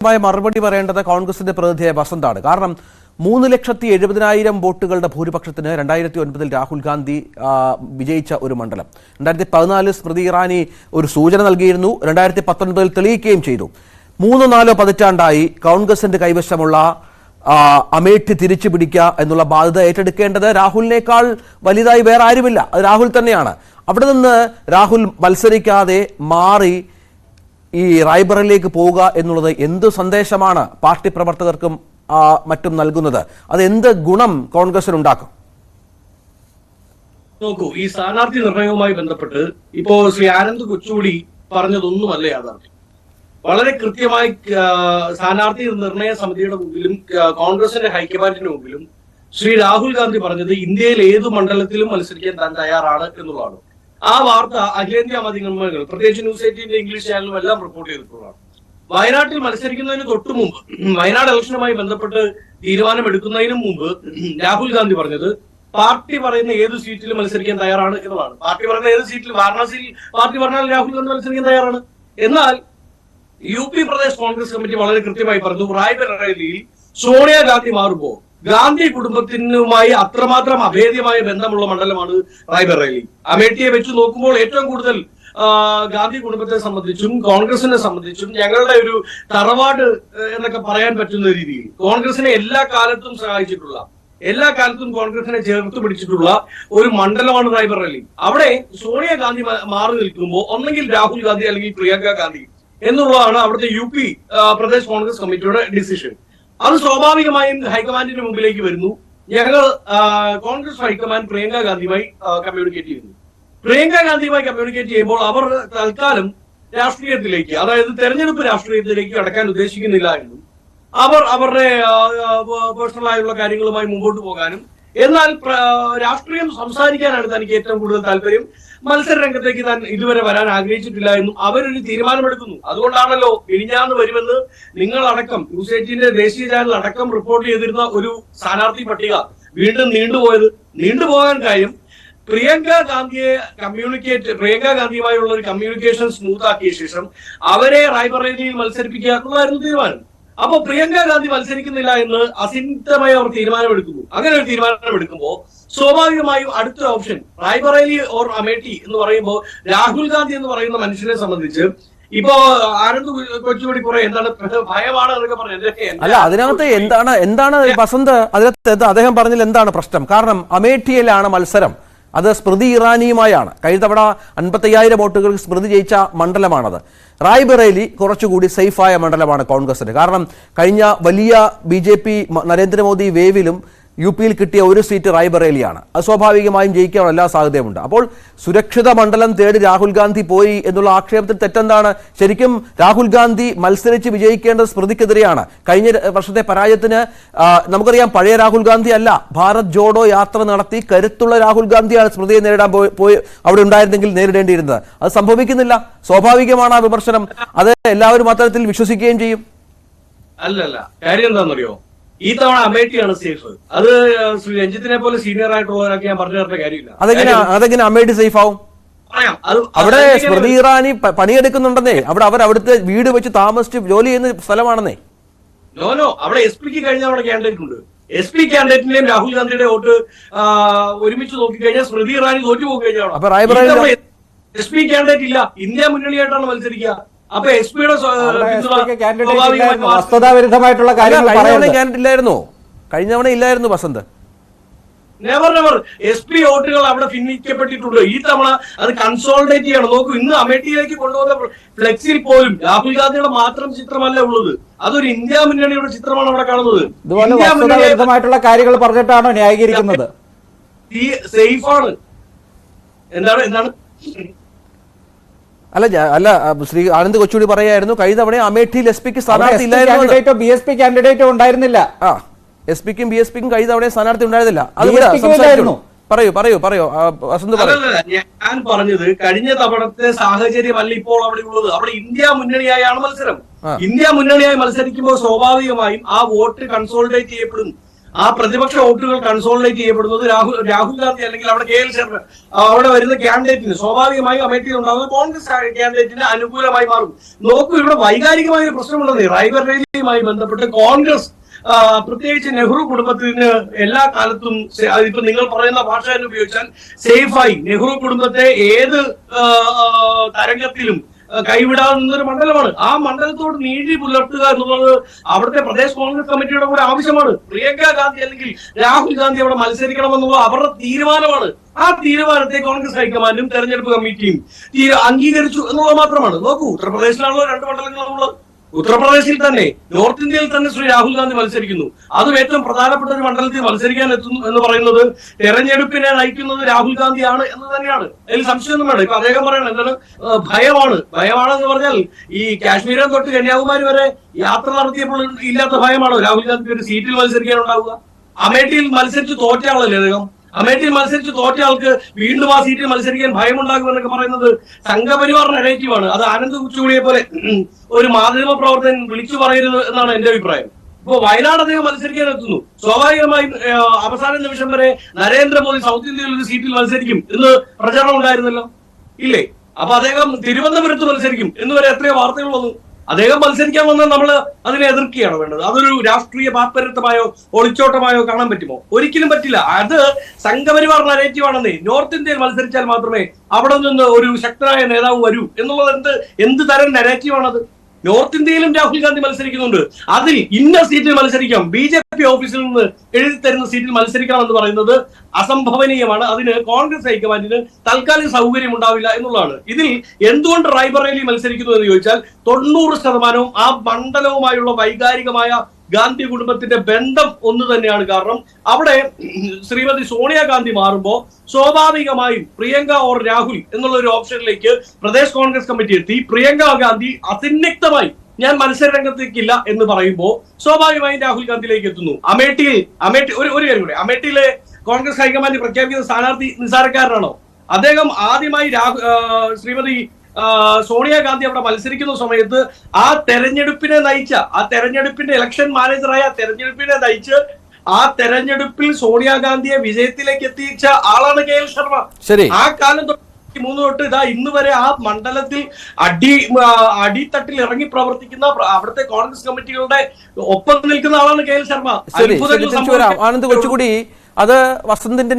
മറുപടി പറയേണ്ടത് കോൺഗ്രസിന്റെ പ്രതിനിധിയായ വസന്താണ്. കാരണം 3,70,000 വോട്ടുകളുടെ ഭൂരിപക്ഷത്തിന് 2009 രാഹുൽ ഗാന്ധി വിജയിച്ച ഒരു മണ്ഡലം. 2014 സ്മൃതി ഇറാനി ഒരു സൂചന നൽകിയിരുന്നു, 2019 തെളിയിക്കുകയും ചെയ്തു. 3-4 പതിറ്റാണ്ടായി കോൺഗ്രസിന്റെ കൈവശമുള്ള അമേഠി തിരിച്ചു പിടിക്കുക എന്നുള്ള ബാധ്യത ഏറ്റെടുക്കേണ്ടത് രാഹുലിനേക്കാൾ വലുതായി വേറെ ആരുമില്ല, അത് രാഹുൽ തന്നെയാണ്. അവിടെ നിന്ന് രാഹുൽ മത്സരിക്കാതെ മാറി ഈ റായ്ബറയിലേക്ക് പോവുക എന്നുള്ളത് എന്ത് സന്ദേശമാണ് പാർട്ടി പ്രവർത്തകർക്കും മറ്റും നൽകുന്നത്? അത് എന്ത് ഗുണം കോൺഗ്രസിനുണ്ടാക്കും? നോക്കൂ, ഈ സ്ഥാനാർത്ഥി നിർണയവുമായി ബന്ധപ്പെട്ട് ഇപ്പോ ശ്രീ ആനന്ദ് കൊച്ചുകൂടി പറഞ്ഞതൊന്നുമല്ല യാഥാർത്ഥ്യം. വളരെ കൃത്യമായി സ്ഥാനാർത്ഥി നിർണയ സമിതിയുടെ മുമ്പിലും കോൺഗ്രസിന്റെ ഹൈക്കമാൻഡിന്റെ മുമ്പിലും ശ്രീ രാഹുൽ ഗാന്ധി പറഞ്ഞത് ഇന്ത്യയിൽ ഏത് മണ്ഡലത്തിലും മത്സരിക്കാൻ താൻ തയ്യാറാണ് എന്നുള്ളതാണ്. ആ വാർത്ത അഖിലേന്ത്യാ മാധ്യമങ്ങൾ, പ്രത്യേകിച്ച് ന്യൂസ് 18ന്റെ ഇംഗ്ലീഷ് ചാനലും എല്ലാം റിപ്പോർട്ട് ചെയ്തിട്ടുള്ളതാണ്. വയനാട്ടിൽ മത്സരിക്കുന്നതിന് തൊട്ടു മുമ്പ്, വയനാട് ഇലക്ഷനുമായി ബന്ധപ്പെട്ട് തീരുമാനമെടുക്കുന്നതിന് മുമ്പ് രാഹുൽ ഗാന്ധി പറഞ്ഞത് പാർട്ടി പറയുന്ന ഏത് സീറ്റിൽ മത്സരിക്കാൻ തയ്യാറാണ് എന്നതാണ്. പാർട്ടി പറയുന്ന ഏത് സീറ്റിൽ, വാരണാസിയിൽ പാർട്ടി പറഞ്ഞാൽ രാഹുൽ ഗാന്ധി മത്സരിക്കാൻ തയ്യാറാണ്. എന്നാൽ UP പ്രദേശ് കോൺഗ്രസ് കമ്മിറ്റി വളരെ കൃത്യമായി പറഞ്ഞു, റായ്ബറേലിയിൽ സോണിയാഗാന്ധി മാറുമ്പോൾ ഗാന്ധി കുടുംബത്തിനുമായി അത്രമാത്രം അഭേദ്യമായ ബന്ധമുള്ള മണ്ഡലമാണ് റായ്ബറേലി. അമേഠിയെ വെച്ച് നോക്കുമ്പോൾ ഏറ്റവും കൂടുതൽ ഗാന്ധി കുടുംബത്തെ സംബന്ധിച്ചും കോൺഗ്രസിനെ സംബന്ധിച്ചും ഞങ്ങളുടെ ഒരു തറവാട് എന്നൊക്കെ പറയാൻ പറ്റുന്ന രീതിയിൽ കോൺഗ്രസിനെ എല്ലാ കാലത്തും സഹായിച്ചിട്ടുള്ള, എല്ലാ കാലത്തും കോൺഗ്രസിനെ ചേർത്ത് പിടിച്ചിട്ടുള്ള ഒരു മണ്ഡലമാണ് റായ്ബറേലി. അവിടെ സോണിയാഗാന്ധി മാറി നിൽക്കുമ്പോൾ ഒന്നെങ്കിൽ രാഹുൽ ഗാന്ധി അല്ലെങ്കിൽ പ്രിയങ്ക ഗാന്ധി എന്നുള്ളതാണ് അവിടുത്തെ UP പ്രദേശ് കോൺഗ്രസ് കമ്മിറ്റിയുടെ ഡിസിഷൻ. അത് സ്വാഭാവികമായും ഹൈക്കമാൻഡിന്റെ മുമ്പിലേക്ക് വരുന്നു. ഞങ്ങൾ കോൺഗ്രസ് ഹൈക്കമാൻഡ് പ്രിയങ്ക ഗാന്ധിയുമായി കമ്മ്യൂണിക്കേറ്റ് ചെയ്യുന്നു. പ്രിയങ്ക ഗാന്ധിയുമായി കമ്മ്യൂണിക്കേറ്റ് ചെയ്യുമ്പോൾ അവർ തൽക്കാലം രാഷ്ട്രീയത്തിലേക്ക്, അതായത് തെരഞ്ഞെടുപ്പ് രാഷ്ട്രീയത്തിലേക്ക് കടക്കാൻ ഉദ്ദേശിക്കുന്നില്ല എന്നും അവർ അവരുടെ പേഴ്സണലായുള്ള കാര്യങ്ങളുമായി മുമ്പോട്ട് പോകാനും, എന്നാൽ രാഷ്ട്രീയം സംസാരിക്കാനാണ് തനിക്ക് ഏറ്റവും കൂടുതൽ താല്പര്യം, മത്സര രംഗത്തേക്ക് താൻ ഇതുവരെ വരാൻ ആഗ്രഹിച്ചിട്ടില്ല എന്നും അവരൊരു തീരുമാനമെടുക്കുന്നു. അതുകൊണ്ടാണല്ലോ ഇനിഞ്ഞാന്ന് വരുമെന്ന് നിങ്ങളടക്കം ന്യൂസ് 18ന്റെ ദേശീയ ചാനൽ അടക്കം റിപ്പോർട്ട് ചെയ്തിരുന്ന ഒരു സ്ഥാനാർത്ഥി പട്ടിക വീണ്ടും നീണ്ടുപോയത്. നീണ്ടുപോകാൻ കാര്യം പ്രിയങ്ക ഗാന്ധിയുമായുള്ള ഒരു കമ്മ്യൂണിക്കേഷൻ സ്മൂത്ത് ആക്കിയ ശേഷം അവരെ റായ്ബറേലിയിൽ മത്സരിപ്പിക്കുക എന്നുള്ളതായിരുന്നു തീരുമാനം. അപ്പൊ പ്രിയങ്ക ഗാന്ധി മത്സരിക്കുന്നില്ല എന്ന് അസിന്ധമായി അവർ തീരുമാനമെടുക്കുന്നു. അങ്ങനെ ഒരു തീരുമാനമെടുക്കുമ്പോൾ സ്വാഭാവികമായും അടുത്ത ഓപ്ഷൻ റായ്ബറേലി ഓർ അമേഠി എന്ന് പറയുമ്പോൾ രാഹുൽ ഗാന്ധി എന്ന് പറയുന്ന മനുഷ്യനെ സംബന്ധിച്ച് ഇപ്പോ ആനന്ദ് കൊച്ചുകൂടി കുറെ എന്താണ് ഭയമാണ് എന്നൊക്കെ പറഞ്ഞത്. അല്ല, അതിനകത്ത് എന്താണ് വസന്ത്, അതിനകത്ത് അദ്ദേഹം പറഞ്ഞതിൽ എന്താണ് പ്രശ്നം? കാരണം അമേഠിയിലാണ് മത്സരം, അത് സ്മൃതി ഇറാനിയുമായാണ്. കഴിഞ്ഞ തവണ 55,000 വോട്ടുകൾക്ക് സ്മൃതി ജയിച്ച മണ്ഡലമാണത്. റായ്ബറേലി കുറച്ചുകൂടി സേഫായ മണ്ഡലമാണ് കോൺഗ്രസിന്. കാരണം കഴിഞ്ഞ വലിയ BJP നരേന്ദ്രമോദി വേവിലും UPയിൽ കിട്ടിയ ഒരു സീറ്റ് റായ്ബറേലിയാണ്. അത് സ്വാഭാവികമായും ജയിക്കാനുള്ള എല്ലാ സാധ്യതയുമുണ്ട്. അപ്പോൾ സുരക്ഷിത മണ്ഡലം തേടി രാഹുൽ ഗാന്ധി പോയി എന്നുള്ള ആക്ഷേപത്തിൽ തെറ്റെന്താണ്? ശരിക്കും രാഹുൽ ഗാന്ധി മത്സരിച്ച് വിജയിക്കേണ്ടത് സ്മൃതിക്കെതിരെയാണ്. കഴിഞ്ഞ വർഷത്തെ പരാജയത്തിന് നമുക്കറിയാം, പഴയ രാഹുൽ ഗാന്ധി അല്ല, ഭാരത് ജോഡോ യാത്ര നടത്തി കരുത്തുള്ള രാഹുൽ ഗാന്ധിയാണ് സ്മൃതിയെ നേരിടാൻ പോയി അവിടെ ഉണ്ടായിരുന്നെങ്കിൽ നേരിടേണ്ടിയിരുന്നത്. അത് സംഭവിക്കുന്നില്ല. സ്വാഭാവികമാണ് ആ വിമർശനം. അത് എല്ലാവരും അത്തരത്തിൽ വിശ്വസിക്കുകയും ചെയ്യും. അല്ലല്ല, കാര്യം എന്താണെന്നറിയോ, ഈ തവണ അമേഠിയാണ് സേഫ്. അത് ശ്രീ രഞ്ജിത്തിനെ പോലെ സീനിയർ ആയിട്ടുള്ളവരൊക്കെ ഞാൻ പറഞ്ഞു തരേണ്ട കാര്യമില്ല. അതെങ്ങനെ അമേഠി സേഫ് ആവും? അവിടെ സ്മൃതി ഇറാനി പണിയെടുക്കുന്നുണ്ടെന്നേ. അവിടുത്തെ വീട് വെച്ച് താമസിച്ച് ജോലി ചെയ്യുന്ന സ്ഥലമാണെന്നേ. നോ, അവിടെ SP കഴിഞ്ഞ അവിടെ കാൻഡിഡേറ്റ് ഉണ്ട്. SP കാൻഡിഡേറ്റിന്റെയും രാഹുൽ ഗാന്ധിയുടെ വോട്ട് ഒരുമിച്ച് നോക്കിക്കഴിഞ്ഞാൽ സ്മൃതി ഇറാനി തോറ്റു പോകും. കഴിഞ്ഞ SP കാൻഡിഡേറ്റ് ഇല്ല, ഇന്ത്യ മുന്നണിയായിട്ടാണ് മത്സരിക്കുക. അപ്പൊ SPയുടെ വസ്തുതാവിരുദ്ധമായിട്ടുള്ള കഴിഞ്ഞ തവണ ഇല്ലായിരുന്നു വസന്ത്. നെവർ SP വോട്ടുകൾ അവിടെ ഭിന്നിക്കപ്പെട്ടിട്ടുണ്ട്. ഈ തവണ അത് കൺസോളിഡേറ്റ് ചെയ്യണം. നോക്കൂ, ഇന്ന് അമേഠിയിലേക്ക് കൊണ്ടുവന്ന ഫ്ലെക്സിൽ പോലും രാഹുൽ ഗാന്ധിയുടെ മാത്രം ചിത്രമല്ല ഉള്ളത്, അതൊരു ഇന്ത്യ മുന്നണിയുടെ ചിത്രമാണ് അവിടെ കാണുന്നത്. വസ്തുതാവിരുദ്ധമായിട്ടുള്ള കാര്യങ്ങൾ പറഞ്ഞിട്ടാണോ ന്യായീകരിക്കുന്നത്? സേഫാണ്. എന്താണ് അല്ല, ശ്രീ ആനന്ദ് കൊച്ചുകൂടി പറയായിരുന്നു, കഴിഞ്ഞ തവണ അമേഠിയിൽ SP-ക്ക് സ്ഥാനാർത്ഥി ഇല്ലായിരുന്നു, BSP കാൻഡിഡേറ്റോ ഉണ്ടായിരുന്നില്ല. SP-ക്കും BSP-ക്കും കഴിഞ്ഞ തവണ സ്ഥാനാർത്ഥി ഉണ്ടായിരുന്നില്ല. പറയൂ വസന്ത് പറയൂ. ഞാൻ പറഞ്ഞത് കഴിഞ്ഞ തവണത്തെ സാഹചര്യമല്ല ഇപ്പോൾ അവിടെ ഉള്ളത്. അവിടെ ഇന്ത്യ മുന്നണിയായാണ് മത്സരം. ഇന്ത്യ മുന്നണിയായി മത്സരിക്കുമ്പോൾ സ്വാഭാവികമായും ആ വോട്ട് കൺസോളിഡേറ്റ് ചെയ്യപ്പെടും. ആ പ്രതിപക്ഷ വോട്ടുകൾ കൺസോളിഡേറ്റ് ചെയ്യപ്പെടുന്നത് രാഹുൽ ഗാന്ധി അല്ലെങ്കിൽ അവിടെ KL ശർമ്മ അവിടെ വരുന്ന ക്യാൻഡിഡേറ്റിന് സ്വാഭാവികമായും അമേഠിയിൽ ഉണ്ടാകുന്ന കോൺഗ്രസ് ക്യാൻഡിഡേറ്റിന് അനുകൂലമായി മാറും. നോക്കൂ, ഇവിടെ വൈകാരികമായ ഒരു പ്രശ്നമുള്ളത് റായ്ബറേലിയുമായി ബന്ധപ്പെട്ട് കോൺഗ്രസ് പ്രത്യേകിച്ച് നെഹ്റു കുടുംബത്തിന് എല്ലാ കാലത്തും ഇപ്പൊ നിങ്ങൾ പറയുന്ന ഭാഷ തന്നെ ഉപയോഗിച്ചാൽ സേഫായി നെഹ്റു കുടുംബത്തെ ഏത് തരംഗത്തിലും കൈവിടാവുന്നൊരു മണ്ഡലമാണ്. ആ മണ്ഡലത്തോട് നീതി പുലർത്തുക എന്നുള്ളത് അവിടുത്തെ പ്രദേശ് കോൺഗ്രസ് കമ്മിറ്റിയുടെ കൂടെ ആവശ്യമാണ്. പ്രിയങ്ക ഗാന്ധി അല്ലെങ്കിൽ രാഹുൽ ഗാന്ധി അവിടെ മത്സരിക്കണമെന്നുള്ളത് അവരുടെ തീരുമാനമാണ്. ആ തീരുമാനത്തെ കോൺഗ്രസ് ഹൈക്കമാൻഡും തെരഞ്ഞെടുപ്പ് കമ്മിറ്റിയും അംഗീകരിച്ചു എന്നുള്ളത് മാത്രമാണ്. നോക്കൂ, ഉത്തർപ്രദേശിലാണല്ലോ 2 മണ്ഡലങ്ങളുള്ളത്. ഉത്തർപ്രദേശിൽ തന്നെ നോർത്ത് ഇന്ത്യയിൽ തന്നെ ശ്രീ രാഹുൽ ഗാന്ധി മത്സരിക്കുന്നു. അതും ഏറ്റവും പ്രധാനപ്പെട്ട ഒരു മണ്ഡലത്തിൽ മത്സരിക്കാൻ എത്തുന്നു എന്ന് പറയുന്നത് തെരഞ്ഞെടുപ്പിനെ നയിക്കുന്നത് രാഹുൽ ഗാന്ധിയാണ് എന്ന് തന്നെയാണ്. അതിൽ സംശയമൊന്നും വേണ്ട. ഇപ്പൊ അദ്ദേഹം പറയണം എന്താണ് ഭയമാണെന്ന് പറഞ്ഞാൽ ഈ കാശ്മീരം തൊട്ട് കന്യാകുമാരി വരെ യാത്ര നടത്തിയപ്പോൾ ഇല്ലാത്ത ഭയമാണോ രാഹുൽ ഗാന്ധി ഒരു സീറ്റിൽ മത്സരിക്കാൻ ഉണ്ടാവുക? അമേഠിയിൽ മത്സരിച്ച് തോറ്റ ആളല്ലേ അദ്ദേഹം. അമേഠിയിൽ മത്സരിച്ച് തോറ്റ ആൾക്ക് വീണ്ടും ആ സീറ്റിൽ മത്സരിക്കാൻ ഭയമുണ്ടാകുമെന്നൊക്കെ പറയുന്നത് സംഘപരിവാർ നെഗറ്റീവാണ്. അത് ആനന്ദ് കുച്ചുകുളിയെ പോലെ ഒരു മാധ്യമ പ്രവർത്തകൻ വിളിച്ചു പറയരുത് എന്നാണ് എന്റെ അഭിപ്രായം. ഇപ്പൊ വയനാട് അദ്ദേഹം മത്സരിക്കാൻ എത്തുന്നു. സ്വാഭാവികമായും അവസാന നിമിഷം വരെ നരേന്ദ്രമോദി സൗത്ത് ഇന്ത്യയിൽ ഒരു സീറ്റിൽ മത്സരിക്കും എന്ന് പ്രചരണം ഉണ്ടായിരുന്നല്ലോ, ഇല്ലേ? അപ്പൊ അദ്ദേഹം തിരുവനന്തപുരത്ത് മത്സരിക്കും എന്ന് വരെ എത്രയോ വാർത്തകൾ വന്നു. അദ്ദേഹം മത്സരിക്കാൻ വന്നാൽ നമ്മൾ അതിനെ എതിർക്കുകയാണ് വേണ്ടത്. അതൊരു രാഷ്ട്രീയ പാപ്പരത്വമായോ ഒളിച്ചോട്ടമായോ കാണാൻ പറ്റുമോ? ഒരിക്കലും പറ്റില്ല. അത് സംഘപരിവാർ നരേറ്റീവാണെന്നേ. നോർത്ത് ഇന്ത്യയിൽ മത്സരിച്ചാൽ മാത്രമേ അവിടെ നിന്ന് ഒരു ശക്തനായ നേതാവ് വരൂ എന്നുള്ളത് എന്ത് തരം നരേറ്റീവാണത്? നോർത്ത് ഇന്ത്യയിലും രാഹുൽ ഗാന്ധി മത്സരിക്കുന്നുണ്ട്. അതിൽ ഇന്ന സീറ്റിൽ മത്സരിക്കാം, BJP ഓഫീസിൽ നിന്ന് എഴുതി തരുന്ന സീറ്റിൽ മത്സരിക്കണം എന്ന് പറയുന്നത് അസംഭവനീയമാണ്. അതിന് കോൺഗ്രസ് ഹൈക്കമാൻഡിന് താൽക്കാലിക സൗകര്യം ഉണ്ടാവില്ല എന്നുള്ളതാണ്. ഇതിൽ എന്തുകൊണ്ട് റായ്ബറേലി മത്സരിക്കുന്നു എന്ന് ചോദിച്ചാൽ 90% ആ മണ്ഡലവുമായുള്ള വൈകാരികമായ ഗാന്ധി കുടുംബത്തിന്റെ ബന്ധം ഒന്ന് തന്നെയാണ്. കാരണം അവിടെ ശ്രീമതി സോണിയാഗാന്ധി മാറുമ്പോൾ സ്വാഭാവികമായും പ്രിയങ്ക ഓർ രാഹുൽ എന്നുള്ള ഒരു ഓപ്ഷനിലേക്ക് പ്രദേശ് കോൺഗ്രസ് കമ്മിറ്റി എത്തി. പ്രിയങ്ക ഗാന്ധി അസന്നിഗ്ധമായി ഞാൻ മത്സര രംഗത്തേക്കില്ല എന്ന് പറയുമ്പോൾ സ്വാഭാവികമായും രാഹുൽ ഗാന്ധിയിലേക്ക് എത്തുന്നു. അമേഠി ഒരു കാര്യം കൂടെ, അമേഠിയിലെ കോൺഗ്രസ് ഹൈക്കമാൻഡ് പ്രഖ്യാപിക്കുന്ന സ്ഥാനാർത്ഥി നിസ്സാരക്കാരനാണോ? അദ്ദേഹം ആദ്യമായി ശ്രീമതി സോണിയാഗാന്ധി അവിടെ മത്സരിക്കുന്ന സമയത്ത് ആ തെരഞ്ഞെടുപ്പിനെ നയിച്ച ആ തെരഞ്ഞെടുപ്പിന്റെ ഇലക്ഷൻ മാനേജറായ തെരഞ്ഞെടുപ്പിനെ നയിച്ച് ആ തെരഞ്ഞെടുപ്പിൽ സോണിയാഗാന്ധിയെ വിജയത്തിലേക്ക് എത്തിച്ച ആളാണ് KL ശർമ്മ. ആ കാലം തൊട്ട് 3 തൊട്ട് ഇതാ ഇന്ന് വരെ ആ മണ്ഡലത്തിൽ അടിത്തട്ടിൽ ഇറങ്ങി പ്രവർത്തിക്കുന്ന അവിടുത്തെ കോൺഗ്രസ് കമ്മിറ്റികളുടെ ഒപ്പം നിൽക്കുന്ന ആളാണ് KL ശർമ്മ. ആനന്ദ് കൊച്ചുകൂടി അത് വസന്തിന്റെ